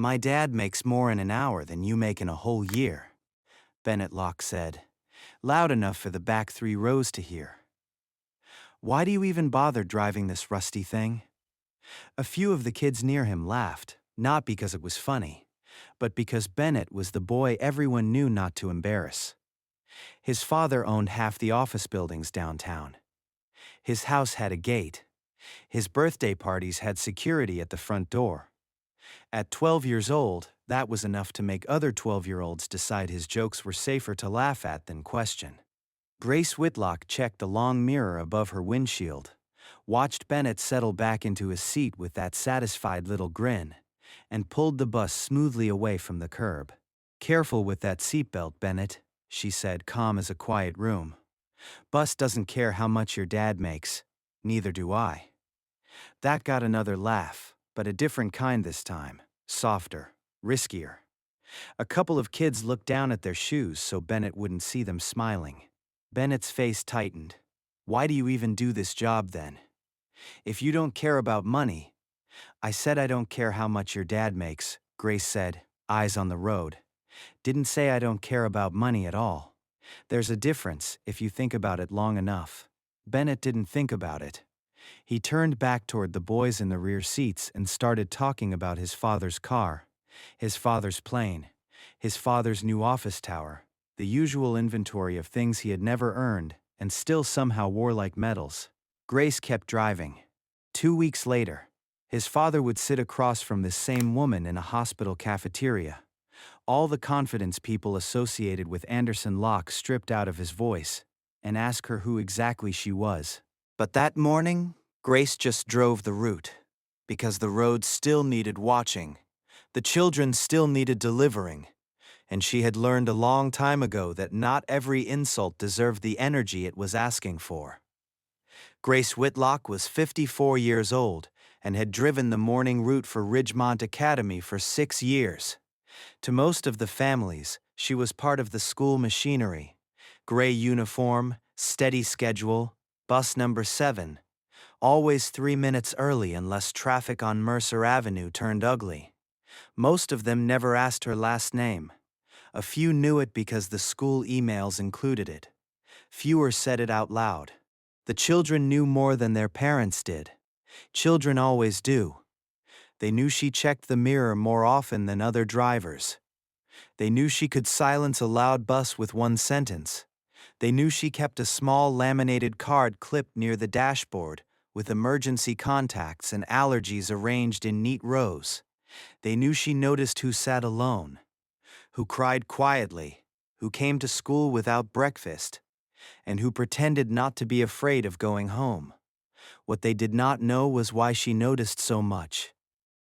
My dad makes more in an hour than you make in a whole year, Bennett Locke said, loud enough for the back 3 rows to hear. Why do you even bother driving this rusty thing? A few of the kids near him laughed, not because it was funny, but because Bennett was the boy everyone knew not to embarrass. His father owned half the office buildings downtown. His house had a gate. His birthday parties had security at the front door. At 12 years old, that was enough to make other 12-year-olds decide his jokes were safer to laugh at than question. Grace Whitlock checked the long mirror above her windshield, watched Bennett settle back into his seat with that satisfied little grin, and pulled the bus smoothly away from the curb. "Careful with that seatbelt, Bennett," she said, calm as a quiet room. "Bus doesn't care how much your dad makes. Neither do I." That got another laugh, but a different kind this time, softer, riskier. A couple of kids looked down at their shoes so Bennett wouldn't see them smiling. Bennett's face tightened. "Why do you even do this job then? If you don't care about money—" "I said I don't care how much your dad makes," Grace said, eyes on the road. "Didn't say I don't care about money at all. There's a difference if you think about it long enough." Bennett didn't think about it. He turned back toward the boys in the rear seats and started talking about his father's car, his father's plane, his father's new office tower, the usual inventory of things he had never earned and still somehow wore like medals. Grace kept driving. 2 weeks later, his father would sit across from this same woman in a hospital cafeteria. All the confidence people associated with Anderson Locke stripped out of his voice, and ask her who exactly she was. But that morning, Grace just drove the route, because the road still needed watching, the children still needed delivering, and she had learned a long time ago that not every insult deserved the energy it was asking for. Grace Whitlock was 54 years old and had driven the morning route for Ridgemont Academy for 6 years. To most of the families, she was part of the school machinery. Gray uniform, steady schedule, bus number 7. Always 3 minutes early unless traffic on Mercer Avenue turned ugly. Most of them never asked her last name. A few knew it because the school emails included it. Fewer said it out loud. The children knew more than their parents did. Children always do. They knew she checked the mirror more often than other drivers. They knew she could silence a loud bus with one sentence. They knew she kept a small laminated card clipped near the dashboard, with emergency contacts and allergies arranged in neat rows. They knew she noticed who sat alone, who cried quietly, who came to school without breakfast, and who pretended not to be afraid of going home. What they did not know was why she noticed so much.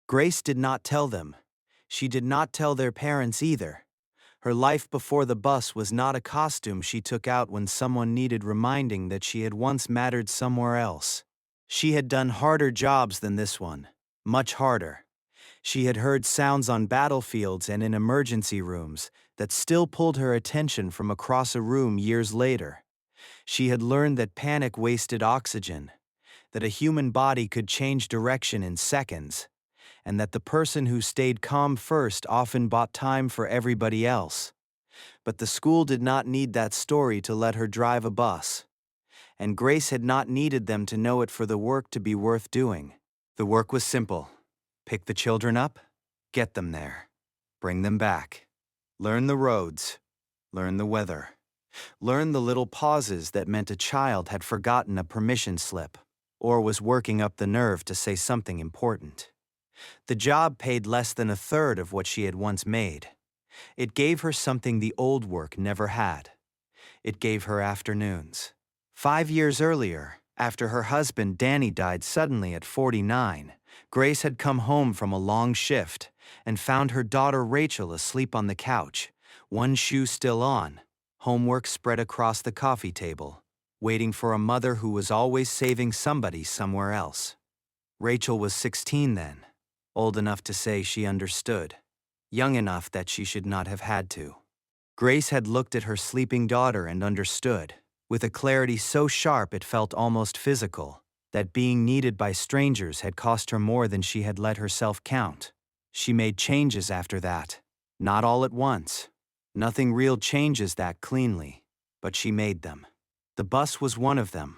Grace did not tell them. She did not tell their parents either. Her life before the bus was not a costume she took out when someone needed reminding that she had once mattered somewhere else. She had done harder jobs than this one, much harder. She had heard sounds on battlefields and in emergency rooms that still pulled her attention from across a room years later. She had learned that panic wasted oxygen, that a human body could change direction in seconds, and that the person who stayed calm first often bought time for everybody else. But the school did not need that story to let her drive a bus. And Grace had not needed them to know it for the work to be worth doing. The work was simple. Pick the children up, get them there, bring them back. Learn the roads, learn the weather. Learn the little pauses that meant a child had forgotten a permission slip, or was working up the nerve to say something important. The job paid less than a third of what she had once made. It gave her something the old work never had. It gave her afternoons. 5 years earlier, after her husband Danny died suddenly at 49, Grace had come home from a long shift and found her daughter Rachel asleep on the couch, one shoe still on, homework spread across the coffee table, waiting for a mother who was always saving somebody somewhere else. Rachel was 16 then, old enough to say she understood, young enough that she should not have had to. Grace had looked at her sleeping daughter and understood, with a clarity so sharp it felt almost physical, that being needed by strangers had cost her more than she had let herself count. She made changes after that. Not all at once. Nothing real changes that cleanly, but she made them. The bus was one of them.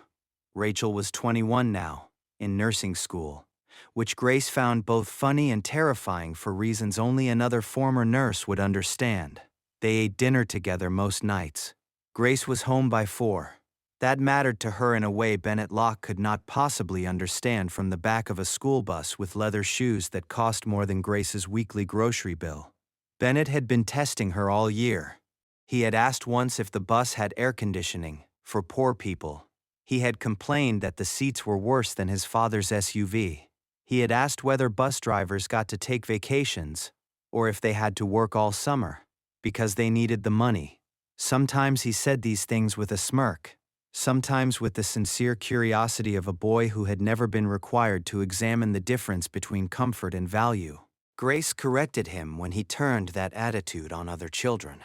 Rachel was 21 now, in nursing school, which Grace found both funny and terrifying for reasons only another former nurse would understand. They ate dinner together most nights. Grace was home by 4. That mattered to her in a way Bennett Locke could not possibly understand from the back of a school bus with leather shoes that cost more than Grace's weekly grocery bill. Bennett had been testing her all year. He had asked once if the bus had air conditioning, for poor people. He had complained that the seats were worse than his father's SUV. He had asked whether bus drivers got to take vacations, or if they had to work all summer, because they needed the money. Sometimes he said these things with a smirk, sometimes with the sincere curiosity of a boy who had never been required to examine the difference between comfort and value. Grace corrected him when he turned that attitude on other children.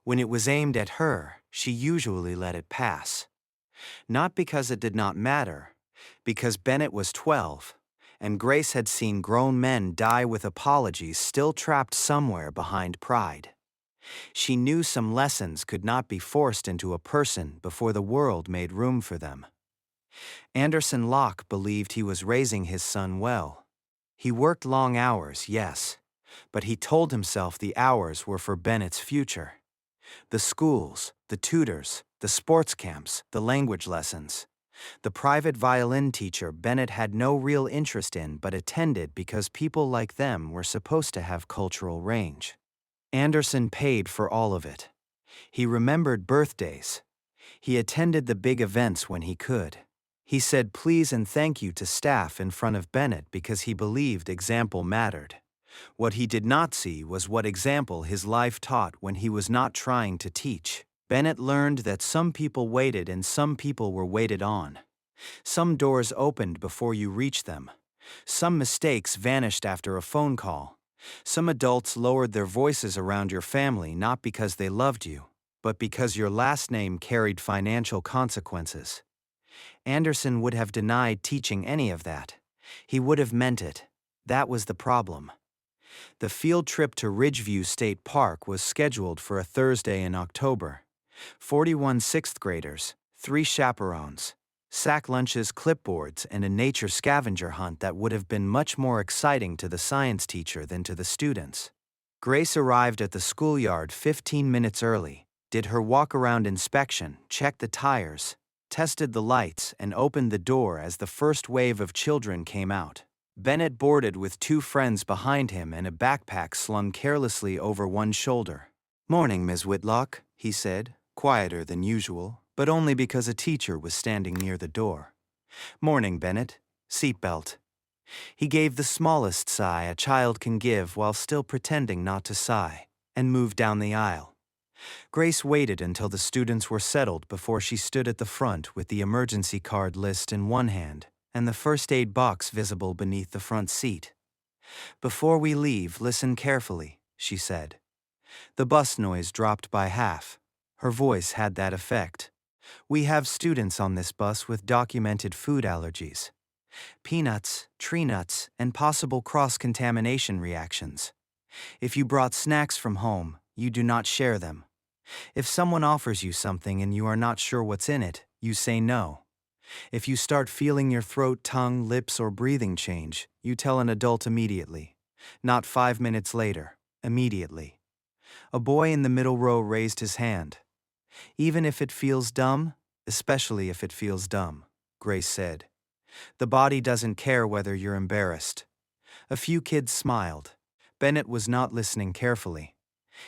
When it was aimed at her, she usually let it pass. Not because it did not matter, because Bennett was 12, and Grace had seen grown men die with apologies still trapped somewhere behind pride. She knew some lessons could not be forced into a person before the world made room for them. Anderson Locke believed he was raising his son well. He worked long hours, yes, but he told himself the hours were for Bennett's future. The schools, the tutors, the sports camps, the language lessons. The private violin teacher Bennett had no real interest in but attended because people like them were supposed to have cultural range. Anderson paid for all of it. He remembered birthdays. He attended the big events when he could. He said please and thank you to staff in front of Bennett because he believed example mattered. What he did not see was what example his life taught when he was not trying to teach. Bennett learned that some people waited and some people were waited on. Some doors opened before you reached them. Some mistakes vanished after a phone call. Some adults lowered their voices around your family not because they loved you, but because your last name carried financial consequences. Anderson would have denied teaching any of that. He would have meant it. That was the problem. The field trip to Ridgeview State Park was scheduled for a Thursday in October. 41 sixth graders, 3 chaperones, sack lunches, clipboards, and a nature scavenger hunt that would have been much more exciting to the science teacher than to the students. Grace arrived at the schoolyard 15 minutes early, did her walk-around inspection, checked the tires, tested the lights, and opened the door as the first wave of children came out. Bennett boarded with 2 friends behind him and a backpack slung carelessly over one shoulder. "Morning, Ms. Whitlock," he said, quieter than usual, but only because a teacher was standing near the door. "Morning, Bennett. Seatbelt." He gave the smallest sigh a child can give while still pretending not to sigh, and moved down the aisle. Grace waited until the students were settled before she stood at the front with the emergency card list in one hand and the first aid box visible beneath the front seat. "Before we leave, listen carefully," she said. The bus noise dropped by half. Her voice had that effect. "We have students on this bus with documented food allergies. Peanuts, tree nuts, and possible cross-contamination reactions. If you brought snacks from home, you do not share them. If someone offers you something and you are not sure what's in it, you say no. If you start feeling your throat, tongue, lips, or breathing change, you tell an adult immediately. Not 5 minutes later, immediately." A boy in the middle row raised his hand. "Even if it feels dumb, especially if it feels dumb," Grace said. "The body doesn't care whether you're embarrassed." A few kids smiled. Bennett was not listening carefully.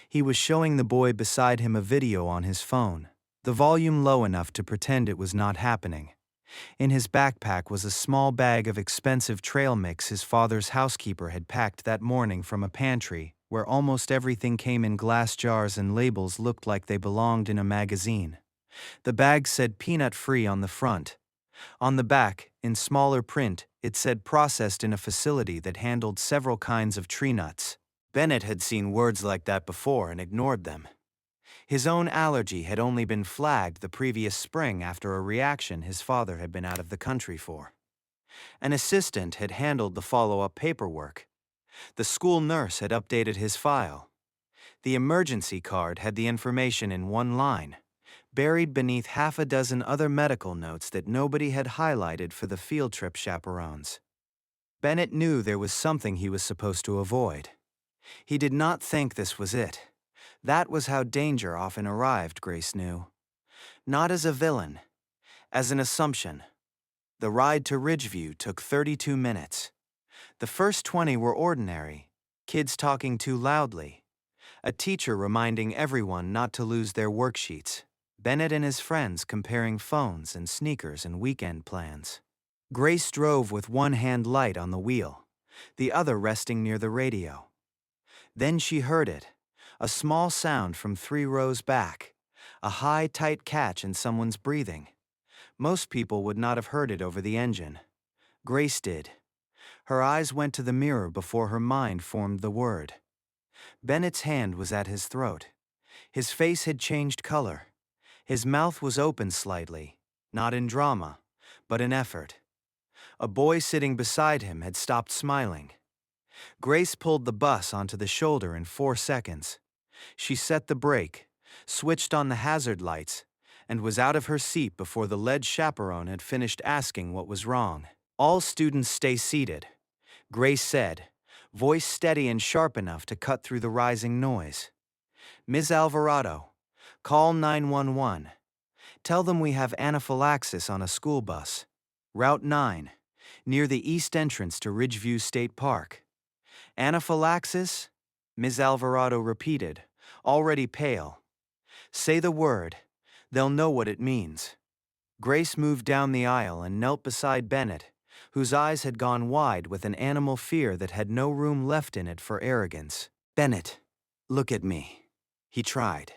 He was showing the boy beside him a video on his phone, the volume low enough to pretend it was not happening. In his backpack was a small bag of expensive trail mix his father's housekeeper had packed that morning from a pantry, where almost everything came in glass jars and labels looked like they belonged in a magazine. The bag said peanut-free on the front. On the back, in smaller print, it said processed in a facility that handled several kinds of tree nuts. Bennett had seen words like that before and ignored them. His own allergy had only been flagged the previous spring after a reaction his father had been out of the country for. An assistant had handled the follow-up paperwork. The school nurse had updated his file. The emergency card had the information in one line, buried beneath half a dozen other medical notes that nobody had highlighted for the field trip chaperones. Bennett knew there was something he was supposed to avoid. He did not think this was it. That was how danger often arrived, Grace knew. Not as a villain, as an assumption. The ride to Ridgeview took 32 minutes. The first 20 were ordinary, kids talking too loudly, a teacher reminding everyone not to lose their worksheets, Bennett and his friends comparing phones and sneakers and weekend plans. Grace drove with one hand light on the wheel, the other resting near the radio. Then she heard it, a small sound from 3 rows back, a high, tight catch in someone's breathing. Most people would not have heard it over the engine. Grace did. Her eyes went to the mirror before her mind formed the word. Bennett's hand was at his throat. His face had changed color. His mouth was open slightly, not in drama, but in effort. A boy sitting beside him had stopped smiling. Grace pulled the bus onto the shoulder in 4 seconds. She set the brake, switched on the hazard lights, and was out of her seat before the lead chaperone had finished asking what was wrong. "All students stay seated," Grace said, voice steady and sharp enough to cut through the rising noise. "Ms. Alvarado, call 911. Tell them we have anaphylaxis on a school bus. Route 9, near the east entrance to Ridgeview State Park." "Anaphylaxis?" Ms. Alvarado repeated, already pale. "Say the word. They'll know what it means." Grace moved down the aisle and knelt beside Bennett, whose eyes had gone wide with an animal fear that had no room left in it for arrogance. "Bennett, look at me." He tried.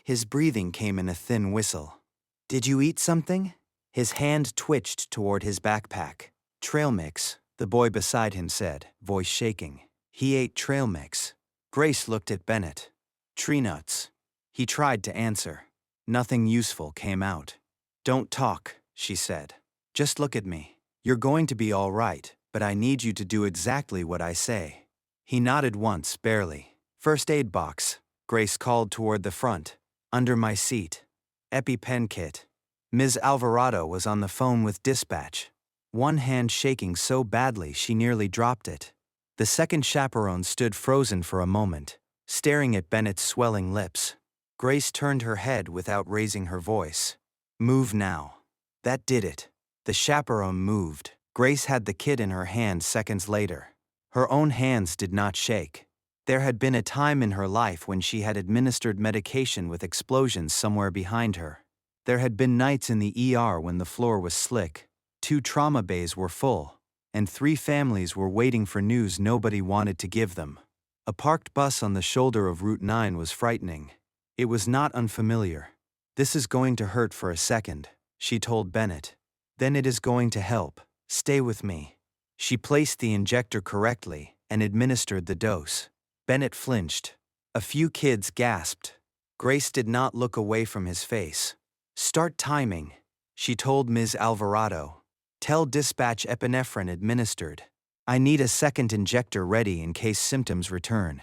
His breathing came in a thin whistle. "Did you eat something?" His hand twitched toward his backpack. "Trail mix," the boy beside him said, voice shaking. He ate trail mix. Grace looked at Bennett. "Tree nuts." He tried to answer. Nothing useful came out. "Don't talk," she said. "Just look at me. You're going to be all right, but I need you to do exactly what I say." He nodded once, barely. "First aid box," Grace called toward the front. "Under my seat." "EpiPen kit." Ms. Alvarado was on the phone with dispatch, one hand shaking so badly she nearly dropped it. The second chaperone stood frozen for a moment, staring at Bennett's swelling lips. Grace turned her head without raising her voice. "Move now." That did it. The chaperone moved. Grace had the kit in her hand seconds later. Her own hands did not shake. There had been a time in her life when she had administered medication with explosions somewhere behind her. There had been nights in the ER when the floor was slick, 2 trauma bays were full, and 3 families were waiting for news nobody wanted to give them. A parked bus on the shoulder of Route 9 was frightening. It was not unfamiliar. "This is going to hurt for a second," she told Bennett. "Then it is going to help. Stay with me." She placed the injector correctly and administered the dose. Bennett flinched. A few kids gasped. Grace did not look away from his face. "Start timing," she told Ms. Alvarado. "Tell dispatch epinephrine administered. I need a second injector ready in case symptoms return."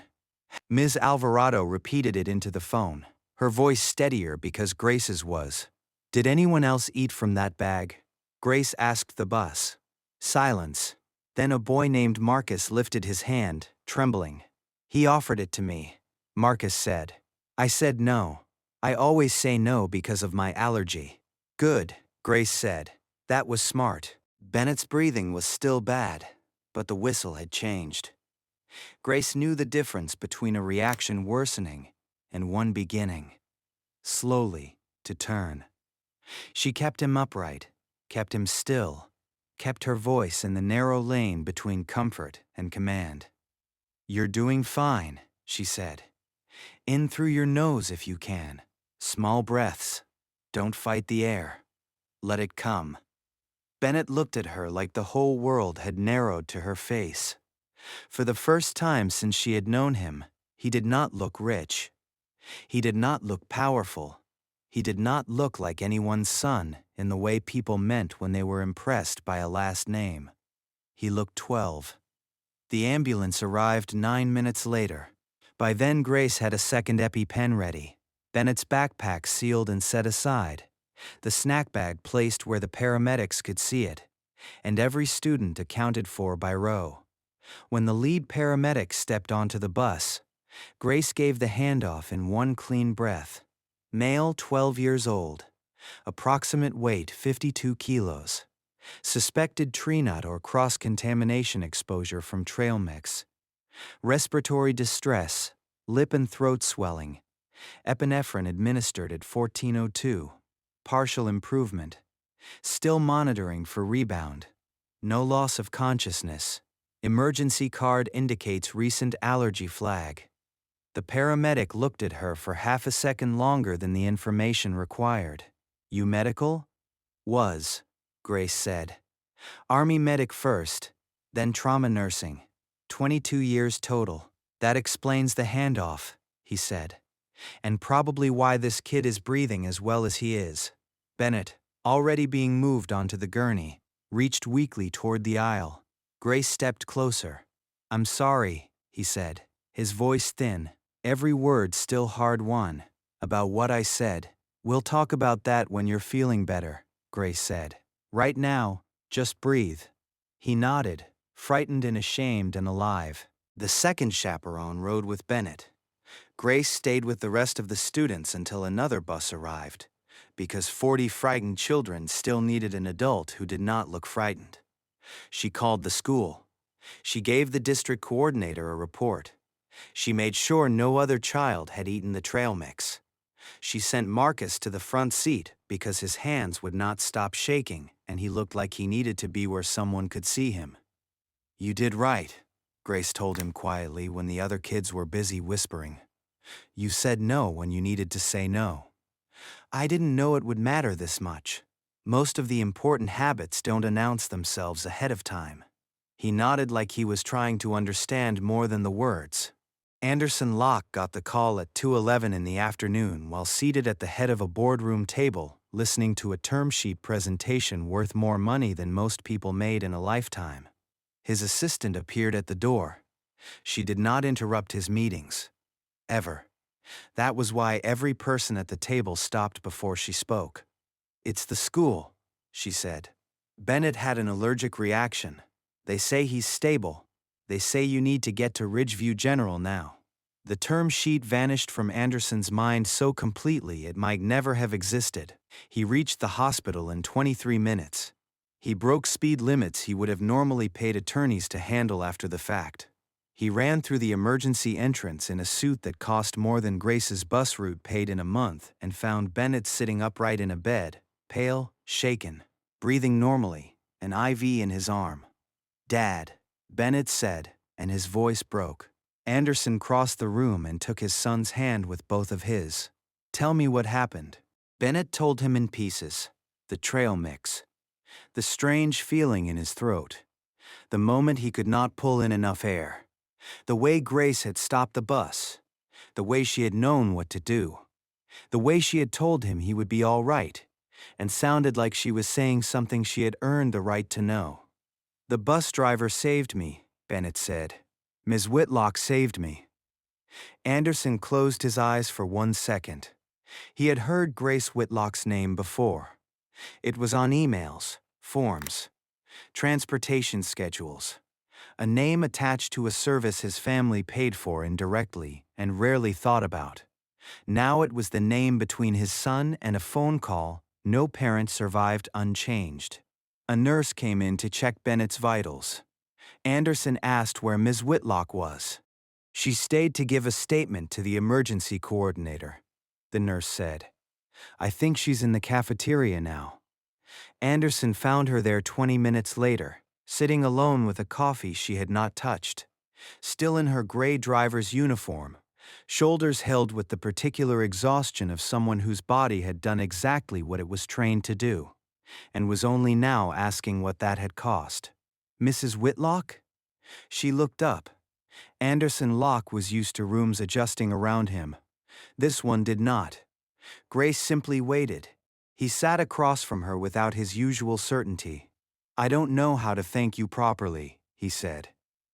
Ms. Alvarado repeated it into the phone, her voice steadier because Grace's was. "Did anyone else eat from that bag?" Grace asked the bus. Silence. Then a boy named Marcus lifted his hand, trembling. "He offered it to me," Marcus said. "I said no. I always say no because of my allergy." "Good," Grace said. That was smart. Bennett's breathing was still bad, but the whistle had changed. Grace knew the difference between a reaction worsening and one beginning. Slowly, to turn. She kept him upright, kept him still, kept her voice in the narrow lane between comfort and command. "You're doing fine," she said. "In through your nose if you can. Small breaths. Don't fight the air. Let it come." Bennett looked at her like the whole world had narrowed to her face. For the first time since she had known him, he did not look rich. He did not look powerful. He did not look like anyone's son in the way people meant when they were impressed by a last name. He looked 12. The ambulance arrived 9 minutes later. By then, Grace had a second EpiPen ready, Bennett's backpack sealed and set aside, the snack bag placed where the paramedics could see it, and every student accounted for by row. When the lead paramedic stepped onto the bus, Grace gave the handoff in one clean breath. Male, 12 years old. Approximate weight, 52 kilos. Suspected tree nut or cross-contamination exposure from trail mix. Respiratory distress, lip and throat swelling. Epinephrine administered at 14:02. Partial improvement. Still monitoring for rebound. No loss of consciousness. Emergency card indicates recent allergy flag. The paramedic looked at her for half a second longer than the information required. "You medical?" "Was," Grace said. "Army medic first, then trauma nursing. 22 years total. That explains the handoff," he said. "And probably why this kid is breathing as well as he is." Bennett, already being moved onto the gurney, reached weakly toward the aisle. Grace stepped closer. "I'm sorry," he said, his voice thin, every word still hard-won. "About what I said. We'll talk about that when you're feeling better," Grace said. "Right now, just breathe." He nodded, frightened and ashamed and alive. The second chaperone rode with Bennett. Grace stayed with the rest of the students until another bus arrived, because 40 frightened children still needed an adult who did not look frightened. She called the school. She gave the district coordinator a report. She made sure no other child had eaten the trail mix. She sent Marcus to the front seat because his hands would not stop shaking and he looked like he needed to be where someone could see him. "You did right," Grace told him quietly when the other kids were busy whispering. "You said no when you needed to say no. I didn't know it would matter this much. Most of the important habits don't announce themselves ahead of time." He nodded like he was trying to understand more than the words. Anderson Locke got the call at 2:11 in the afternoon while seated at the head of a boardroom table, listening to a term sheet presentation worth more money than most people made in a lifetime. His assistant appeared at the door. She did not interrupt his meetings. Ever. That was why every person at the table stopped before she spoke. "It's the school," she said. "Bennett had an allergic reaction. They say he's stable. They say you need to get to Ridgeview General now." The term sheet vanished from Anderson's mind so completely it might never have existed. He reached the hospital in 23 minutes. He broke speed limits he would have normally paid attorneys to handle after the fact. He ran through the emergency entrance in a suit that cost more than Grace's bus route paid in a month and found Bennett sitting upright in a bed, pale, shaken, breathing normally, an IV in his arm. "Dad," Bennett said, and his voice broke. Anderson crossed the room and took his son's hand with both of his. "Tell me what happened." Bennett told him in pieces. The trail mix. The strange feeling in his throat. The moment he could not pull in enough air. The way Grace had stopped the bus. The way she had known what to do. The way she had told him he would be all right, and sounded like she was saying something she had earned the right to know. "The bus driver saved me," Bennett said. "Ms. Whitlock saved me." Anderson closed his eyes for 1 second. He had heard Grace Whitlock's name before. It was on emails, forms, transportation schedules. A name attached to a service his family paid for indirectly and rarely thought about. Now it was the name between his son and a phone call no parent survived unchanged. A nurse came in to check Bennett's vitals. Anderson asked where Ms. Whitlock was. "She stayed to give a statement to the emergency coordinator," the nurse said. "I think she's in the cafeteria now." Anderson found her there 20 minutes later, sitting alone with a coffee she had not touched. Still in her gray driver's uniform, shoulders held with the particular exhaustion of someone whose body had done exactly what it was trained to do, and was only now asking what that had cost. "Mrs. Whitlock?" She looked up. Anderson Locke was used to rooms adjusting around him. This one did not. Grace simply waited. He sat across from her without his usual certainty. "I don't know how to thank you properly," he said.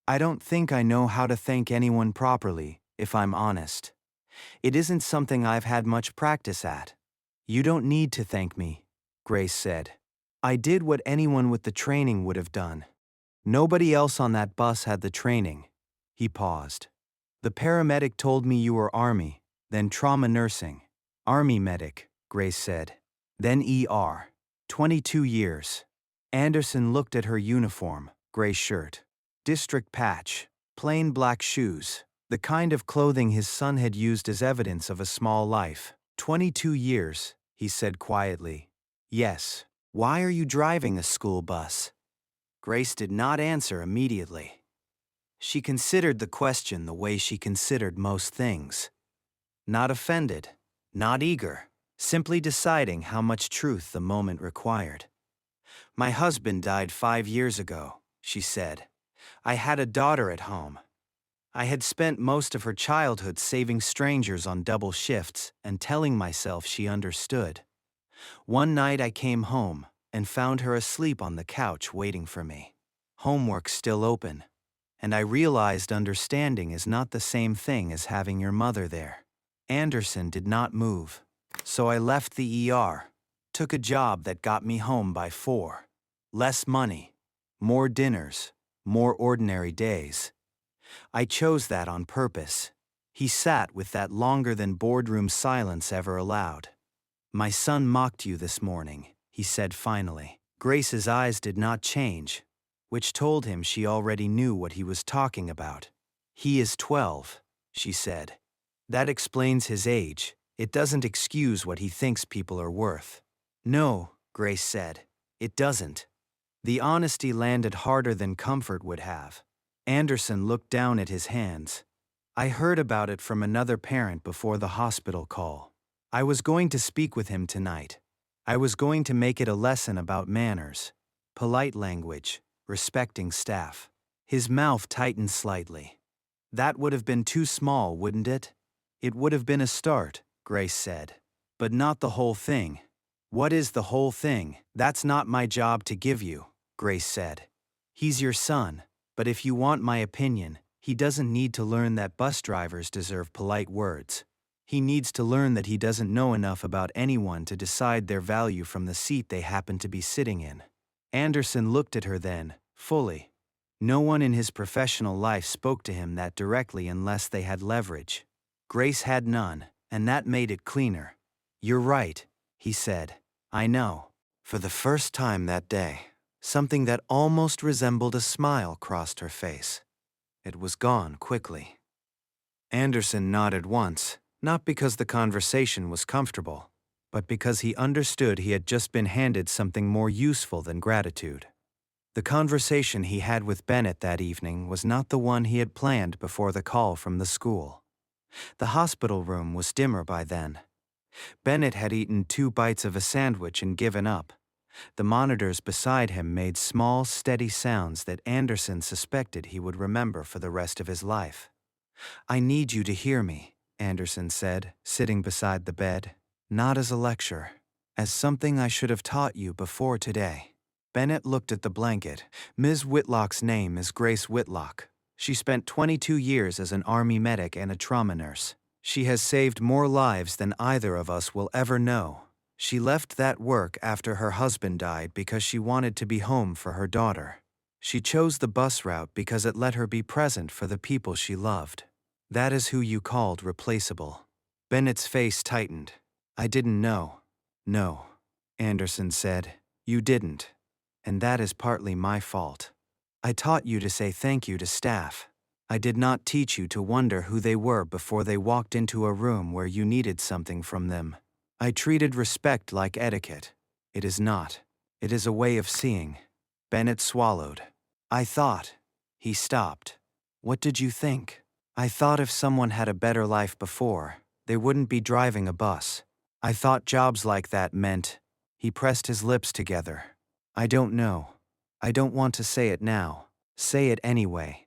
I don't think I know how to thank anyone properly, if I'm honest. It isn't something I've had much practice at. You don't need to thank me, Grace said. I did what anyone with the training would have done. Nobody else on that bus had the training. He paused. The paramedic told me you were Army, then trauma nursing. Army medic, Grace said. Then ER. 22 years. Anderson looked at her uniform, gray shirt, district patch, plain black shoes, the kind of clothing his son had used as evidence of a small life. 22 years, he said quietly. Yes. Why are you driving a school bus? Grace did not answer immediately. She considered the question the way she considered most things. Not offended, not eager, simply deciding how much truth the moment required. My husband died 5 years ago, she said. I had a daughter at home. I had spent most of her childhood saving strangers on double shifts and telling myself she understood. One night I came home and found her asleep on the couch waiting for me. Homework still open, and I realized understanding is not the same thing as having your mother there. Anderson did not move, so I left the ER, took a job that got me home by 4. Less money, more dinners, more ordinary days. I chose that on purpose. He sat with that longer than boardroom silence ever allowed. My son mocked you this morning, he said finally. Grace's eyes did not change, which told him she already knew what he was talking about. He is 12, she said. That explains his age. It doesn't excuse what he thinks people are worth. No, Grace said. It doesn't. The honesty landed harder than comfort would have. Anderson looked down at his hands. I heard about it from another parent before the hospital call. I was going to speak with him tonight. I was going to make it a lesson about manners, polite language, respecting staff. His mouth tightened slightly. That would have been too small, wouldn't it? It would have been a start, Grace said. But not the whole thing. What is the whole thing? That's not my job to give you, Grace said. He's your son, but if you want my opinion, he doesn't need to learn that bus drivers deserve polite words. He needs to learn that he doesn't know enough about anyone to decide their value from the seat they happen to be sitting in. Anderson looked at her then, fully. No one in his professional life spoke to him that directly unless they had leverage. Grace had none, and that made it cleaner. You're right, he said. I know. For the first time that day, something that almost resembled a smile crossed her face. It was gone quickly. Anderson nodded once, not because the conversation was comfortable, but because he understood he had just been handed something more useful than gratitude. The conversation he had with Bennett that evening was not the one he had planned before the call from the school. The hospital room was dimmer by then. Bennett had eaten 2 bites of a sandwich and given up. The monitors beside him made small, steady sounds that Anderson suspected he would remember for the rest of his life. I need you to hear me, Anderson said, sitting beside the bed. Not as a lecture, as something I should have taught you before today. Bennett looked at the blanket. Ms. Whitlock's name is Grace Whitlock. She spent 22 years as an Army medic and a trauma nurse. She has saved more lives than either of us will ever know. She left that work after her husband died because she wanted to be home for her daughter. She chose the bus route because it let her be present for the people she loved. That is who you called replaceable. Bennett's face tightened. I didn't know. No, Anderson said. You didn't. And that is partly my fault. I taught you to say thank you to staff. I did not teach you to wonder who they were before they walked into a room where you needed something from them. I treated respect like etiquette. It is not. It is a way of seeing. Bennett swallowed. I thought. He stopped. What did you think? I thought if someone had a better life before, they wouldn't be driving a bus. I thought jobs like that meant. He pressed his lips together. I don't know. I don't want to say it now. Say it anyway.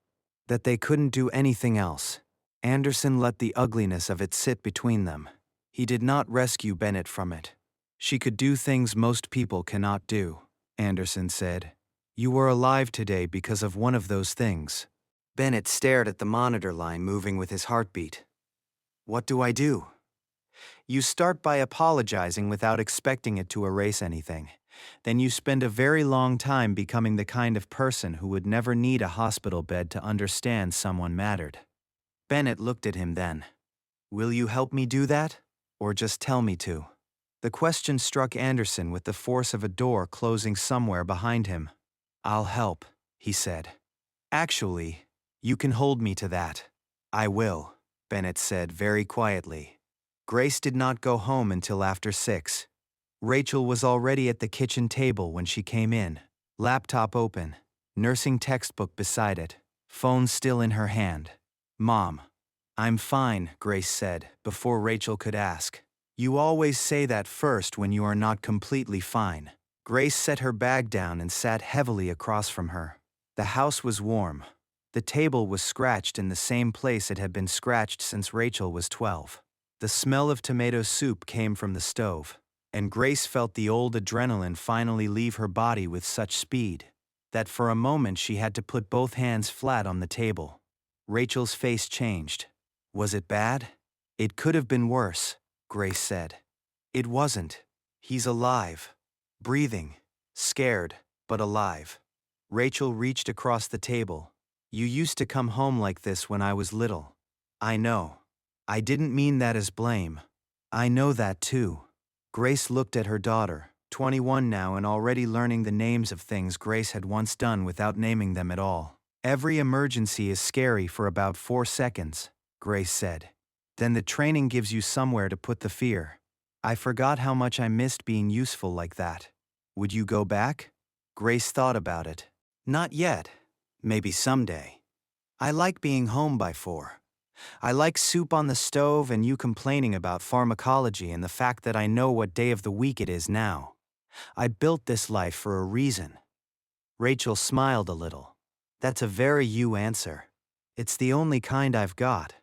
That they couldn't do anything else. Anderson let the ugliness of it sit between them. He did not rescue Bennett from it. She could do things most people cannot do, Anderson said. You were alive today because of one of those things. Bennett stared at the monitor line moving with his heartbeat. What do I do? You start by apologizing without expecting it to erase anything. Then you spend a very long time becoming the kind of person who would never need a hospital bed to understand someone mattered. Bennett looked at him then. Will you help me do that? Or just tell me to? The question struck Anderson with the force of a door closing somewhere behind him. I'll help, he said. Actually, you can hold me to that. I will, Bennett said very quietly. Grace did not go home until after 6. Rachel was already at the kitchen table when she came in, laptop open, nursing textbook beside it, phone still in her hand. Mom. I'm fine, Grace said, before Rachel could ask. You always say that first when you are not completely fine. Grace set her bag down and sat heavily across from her. The house was warm. The table was scratched in the same place it had been scratched since Rachel was 12. The smell of tomato soup came from the stove, and Grace felt the old adrenaline finally leave her body with such speed that for a moment she had to put both hands flat on the table. Rachel's face changed. Was it bad? It could have been worse, Grace said. It wasn't. He's alive. Breathing. Scared, but alive. Rachel reached across the table. You used to come home like this when I was little. I know. I didn't mean that as blame. I know that too. Grace looked at her daughter, 21 now and already learning the names of things Grace had once done without naming them at all. Every emergency is scary for about 4 seconds, Grace said. Then the training gives you somewhere to put the fear. I forgot how much I missed being useful like that. Would you go back? Grace thought about it. Not yet. Maybe someday. I like being home by 4. I like soup on the stove and you complaining about pharmacology and the fact that I know what day of the week it is now. I built this life for a reason. Rachel smiled a little. That's a very you answer. It's the only kind I've got.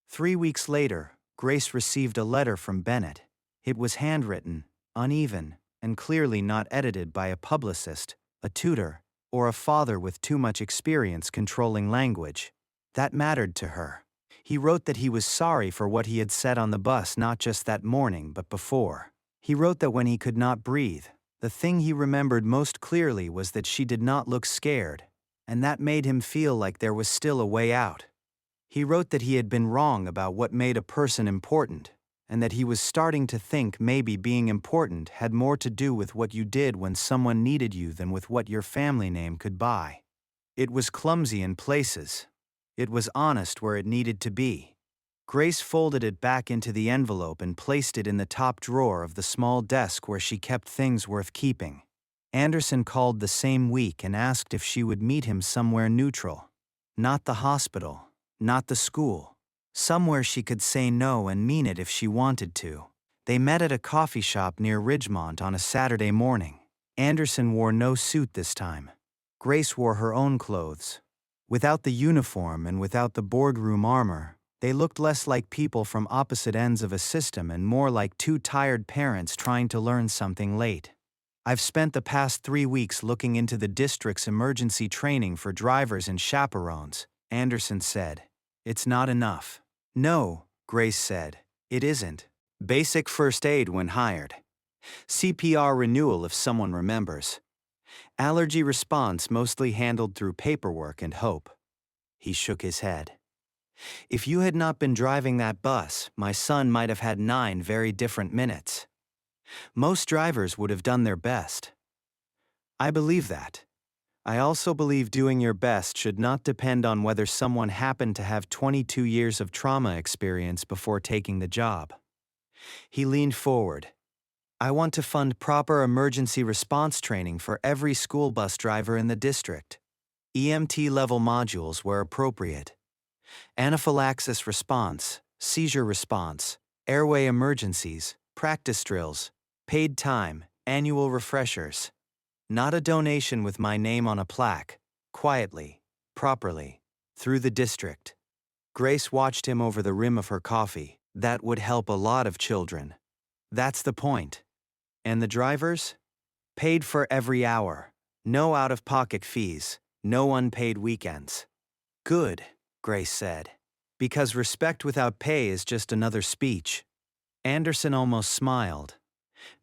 3 weeks later, Grace received a letter from Bennett. It was handwritten, uneven, and clearly not edited by a publicist, a tutor, or a father with too much experience controlling language. That mattered to her. He wrote that he was sorry for what he had said on the bus not just that morning but before. He wrote that when he could not breathe, the thing he remembered most clearly was that she did not look scared, and that made him feel like there was still a way out. He wrote that he had been wrong about what made a person important, and that he was starting to think maybe being important had more to do with what you did when someone needed you than with what your family name could buy. It was clumsy in places. It was honest where it needed to be. Grace folded it back into the envelope and placed it in the top drawer of the small desk where she kept things worth keeping. Anderson called the same week and asked if she would meet him somewhere neutral. Not the hospital, not the school. Somewhere she could say no and mean it if she wanted to. They met at a coffee shop near Ridgemont on a Saturday morning. Anderson wore no suit this time. Grace wore her own clothes. Without the uniform and without the boardroom armor, they looked less like people from opposite ends of a system and more like 2 tired parents trying to learn something late. I've spent the past 3 weeks looking into the district's emergency training for drivers and chaperones, Anderson said. It's not enough. No, Grace said. It isn't. Basic first aid when hired. CPR renewal if someone remembers. Allergy response mostly handled through paperwork and hope. He shook his head. If you had not been driving that bus, my son might have had 9 very different minutes. Most drivers would have done their best. I believe that. I also believe doing your best should not depend on whether someone happened to have 22 years of trauma experience before taking the job. He leaned forward. I want to fund proper emergency response training for every school bus driver in the district. EMT-level modules where appropriate. Anaphylaxis response, seizure response, airway emergencies, practice drills, paid time, annual refreshers. Not a donation with my name on a plaque, quietly, properly, through the district. Grace watched him over the rim of her coffee. That would help a lot of children. That's the point. And the drivers? Paid for every hour. No out-of-pocket fees. No unpaid weekends. Good, Grace said. Because respect without pay is just another speech. Anderson almost smiled.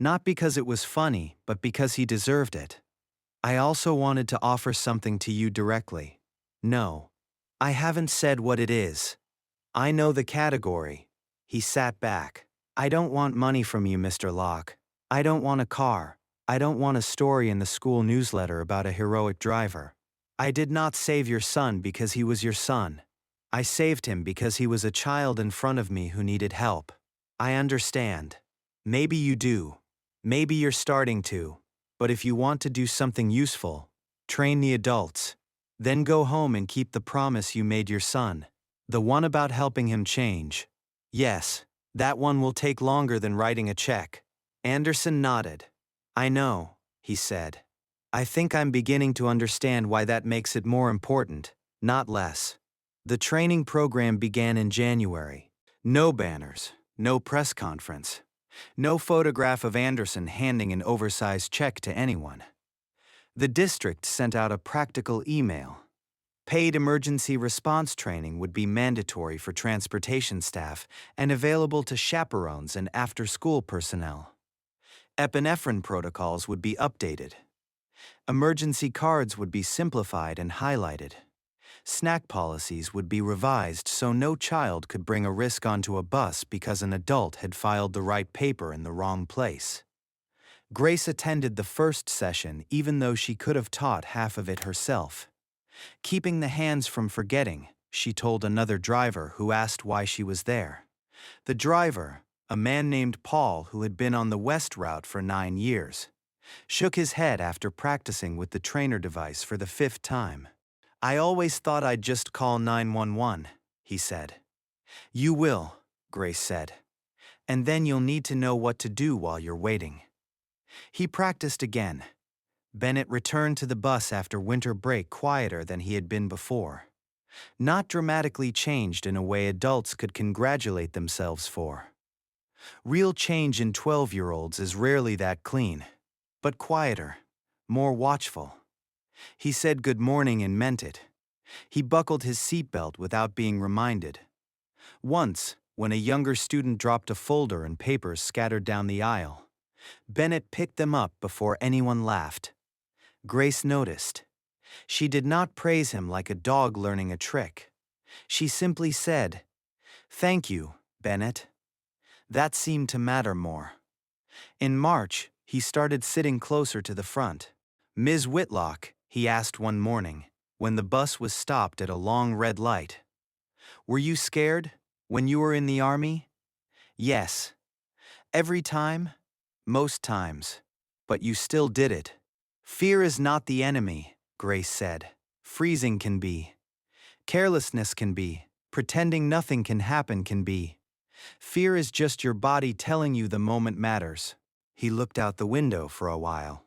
Not because it was funny, but because he deserved it. I also wanted to offer something to you directly. No. I haven't said what it is. I know the category. He sat back. I don't want money from you, Mr. Locke. I don't want a car. I don't want a story in the school newsletter about a heroic driver. I did not save your son because he was your son. I saved him because he was a child in front of me who needed help. I understand. Maybe you do. Maybe you're starting to. But if you want to do something useful, train the adults. Then go home and keep the promise you made your son. The one about helping him change. Yes, that one will take longer than writing a check. Anderson nodded. I know, he said. I think I'm beginning to understand why that makes it more important, not less. The training program began in January. No banners, no press conference, no photograph of Anderson handing an oversized check to anyone. The district sent out a practical email. Paid emergency response training would be mandatory for transportation staff and available to chaperones and after-school personnel. Epinephrine protocols would be updated. Emergency cards would be simplified and highlighted. Snack policies would be revised so no child could bring a risk onto a bus because an adult had filed the right paper in the wrong place. Grace attended the first session even though she could have taught half of it herself. Keeping the hands from forgetting, she told another driver who asked why she was there. The driver, a man named Paul who had been on the West route for 9 years, shook his head after practicing with the trainer device for the 5th time. I always thought I'd just call 911, he said. You will, Grace said. And then you'll need to know what to do while you're waiting. He practiced again. Bennett returned to the bus after winter break quieter than he had been before. Not dramatically changed in a way adults could congratulate themselves for. Real change in 12-year-olds is rarely that clean, but quieter, more watchful. He said good morning and meant it. He buckled his seatbelt without being reminded. Once, when a younger student dropped a folder and papers scattered down the aisle, Bennett picked them up before anyone laughed. Grace noticed. She did not praise him like a dog learning a trick. She simply said, "Thank you, Bennett." That seemed to matter more. In March, he started sitting closer to the front. Ms. Whitlock, he asked one morning, when the bus was stopped at a long red light. Were you scared when you were in the Army? Yes. Every time? Most times. But you still did it. Fear is not the enemy, Grace said. Freezing can be. Carelessness can be. Pretending nothing can happen can be. Fear is just your body telling you the moment matters. He looked out the window for a while.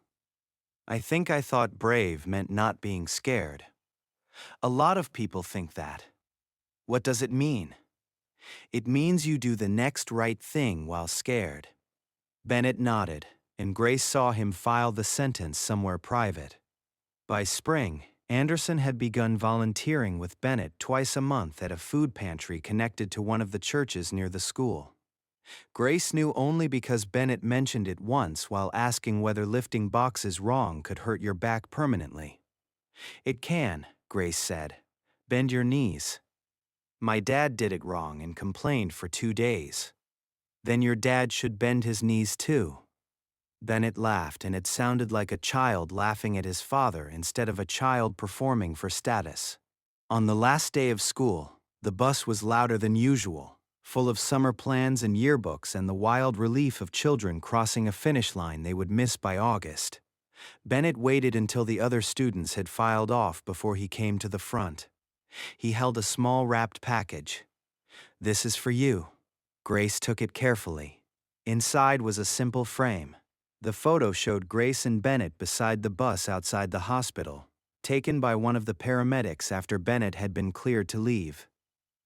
I think I thought brave meant not being scared. A lot of people think that. What does it mean? It means you do the next right thing while scared. Bennett nodded, and Grace saw him file the sentence somewhere private. By spring, Anderson had begun volunteering with Bennett twice a month at a food pantry connected to one of the churches near the school. Grace knew only because Bennett mentioned it once while asking whether lifting boxes wrong could hurt your back permanently. It can, Grace said. Bend your knees. My dad did it wrong and complained for 2 days. Then your dad should bend his knees too. Bennett laughed, and it sounded like a child laughing at his father instead of a child performing for status. On the last day of school, the bus was louder than usual, full of summer plans and yearbooks and the wild relief of children crossing a finish line they would miss by August. Bennett waited until the other students had filed off before he came to the front. He held a small wrapped package. This is for you. Grace took it carefully. Inside was a simple frame. The photo showed Grace and Bennett beside the bus outside the hospital, taken by one of the paramedics after Bennett had been cleared to leave.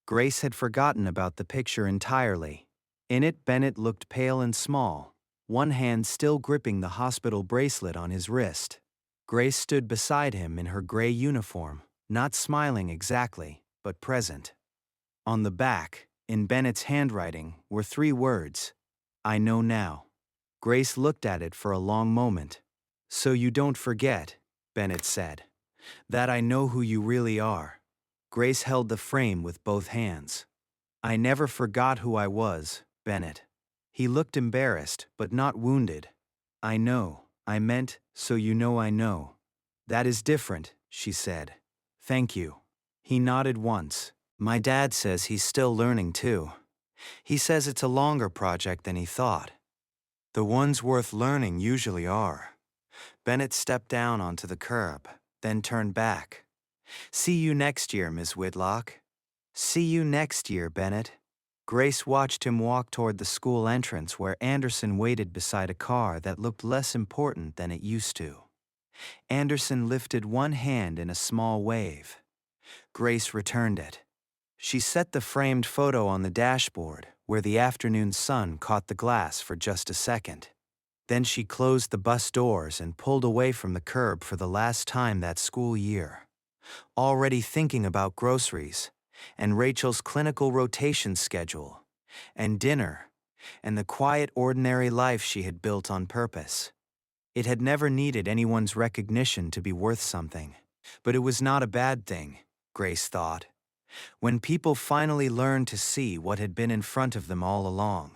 Grace had forgotten about the picture entirely. In it, Bennett looked pale and small, one hand still gripping the hospital bracelet on his wrist. Grace stood beside him in her gray uniform, not smiling exactly, but present. On the back, in Bennett's handwriting, were 3 words: I know now. Grace looked at it for a long moment. So you don't forget, Bennett said, that I know who you really are. Grace held the frame with both hands. I never forgot who I was, Bennett. He looked embarrassed, but not wounded. I know, I meant, so you know I know. That is different, she said. Thank you. He nodded once. My dad says he's still learning too. He says it's a longer project than he thought. The ones worth learning usually are. Bennett stepped down onto the curb, then turned back. See you next year, Miss Whitlock. See you next year, Bennett. Grace watched him walk toward the school entrance where Anderson waited beside a car that looked less important than it used to. Anderson lifted one hand in a small wave. Grace returned it. She set the framed photo on the dashboard, where the afternoon sun caught the glass for just a second. Then she closed the bus doors and pulled away from the curb for the last time that school year. Already thinking about groceries, and Rachel's clinical rotation schedule, and dinner, and the quiet ordinary life she had built on purpose. It had never needed anyone's recognition to be worth something. But it was not a bad thing, Grace thought. When people finally learned to see what had been in front of them all along.